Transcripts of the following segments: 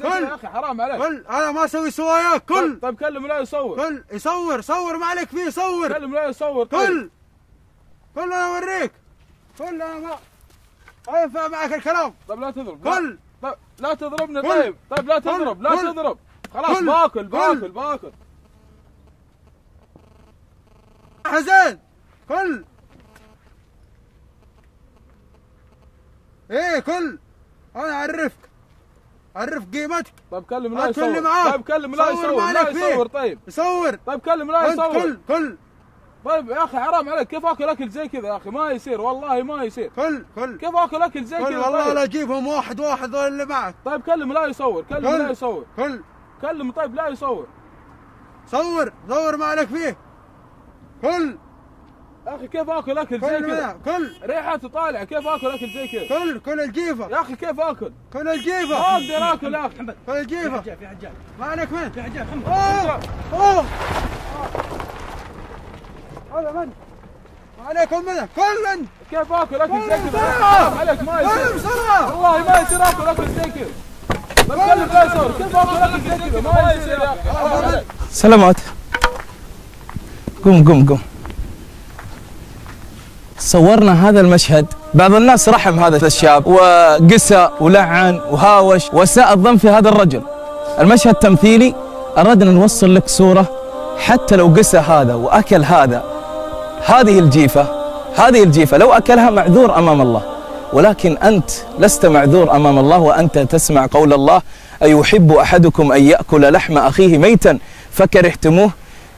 يا اخي حرام عليك. كل انا ما اسوي سواياك. كل طيب كلم لا يصور. كل يصور. صور ما عليك فيه. صور. كلم لا يصور. كل انا اوريك. كل انا ما ينفع معك الكلام. طيب لا تضرب. كل طيب لا تضربني. طيب لا تضرب. لا تضرب. خلاص باكل. حسين كل انا اعرف قيمتك. طيب كلم لا يصور. طيب كلم لا يصور. طيب يصور. طيب كلم لا يصور. كل طيب يا اخي حرام عليك. كيف اكل اكل زي كذا يا اخي؟ ما يصير والله ما يصير. كل كيف اكل اكل زي كذا؟ والله لا اجيبهم واحد ذول اللي معك. طيب كلم لا يصور. لا يصور. كلم. طيب لا يصور. صور ما عليك فيه. كل يا اخي كيف اكل اكل زي كذا؟ ريحته طالعه. كيف اكل اكل زي كذا؟ كل الجيفه يا اخي. كيف اكل؟ كل الجيفه. ما اقدر اكل يا اخي. كل الجيفه. في حجاج. ما عليك من؟ في حجاج. هذا من؟ ما عليكم منه. كل كيف اكل اكل زي كذا؟ حرام عليك ما يصير. والله ما يصير اكل اكل زي كذا. بتكلم لا يصور. كيف اكل اكل زي كذا؟ ما يصير يا اخي. حرام عليك. سلامات. قم. صورنا هذا المشهد. بعض الناس رحم هذا الشاب وقسى ولعن وهاوش وساء الظن في هذا الرجل. المشهد تمثيلي. أردنا نوصل لك صورة حتى لو قسى هذا وأكل هذا. هذه الجيفة لو أكلها معذور أمام الله، ولكن أنت لست معذور أمام الله وأنت تسمع قول الله: أيحب أحدكم أن يأكل لحم أخيه ميتا فكرهتموه.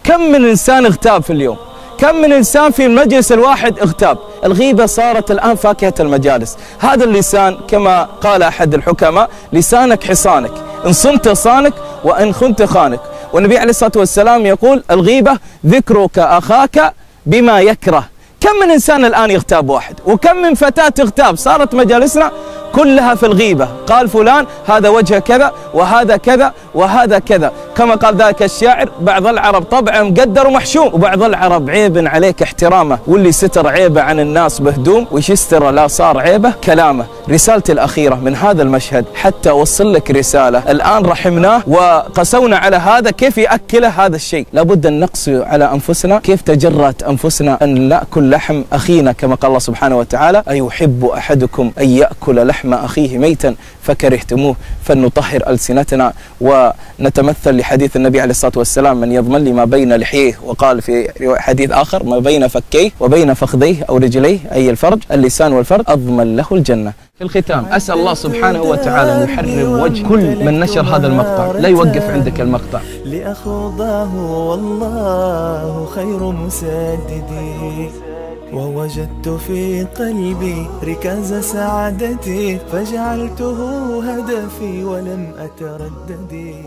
كم من إنسان اغتاب في اليوم، كم من إنسان في المجلس الواحد اغتاب. الغيبة صارت الآن فاكهة المجالس. هذا اللسان كما قال أحد الحكماء: لسانك حصانك، إن صنت صانك وإن خنت خانك. والنبي عليه الصلاة والسلام يقول: الغيبة ذكرك أخاك بما يكره. كم من إنسان الآن يغتاب واحد، وكم من فتاة تغتاب. صارت مجالسنا كلها في الغيبة. قال فلان هذا وجه كذا وهذا كذا وهذا كذا. كما قال ذاك الشاعر: بعض العرب طبعا مقدر ومحشوم، وبعض العرب عيب عليك احترامه، واللي ستر عيبه عن الناس بهدوم وش يستر لا صار عيبه كلامه. رسالتي الأخيرة من هذا المشهد حتى أوصل لك رسالة: الآن رحمناه وقسونا على هذا، كيف يأكله هذا الشيء؟ لابد أن نقسو على أنفسنا. كيف تجرأت أنفسنا أن نأكل لحم أخينا كما قال الله سبحانه وتعالى: أيحب أحدكم أن يأكل لحم أخيه ميتا فكرهتموه. فلنطهر ألسنتنا ونتمثل لحديث النبي عليه الصلاة والسلام: من يضمن لي ما بين لحيه، وقال في حديث آخر: ما بين فكيه وبين فخذيه أو رجليه، أي الفرج اللسان والفرج، أضمن له الجنة. في الختام أسأل الله سبحانه وتعالى أن يحرم وجه كل من نشر هذا المقطع. لا يوقف عندك المقطع. لأخوضاه والله خير مسددي، ووجدت في قلبي ركاز سعادتي، فجعلته هدفي ولم أتردد.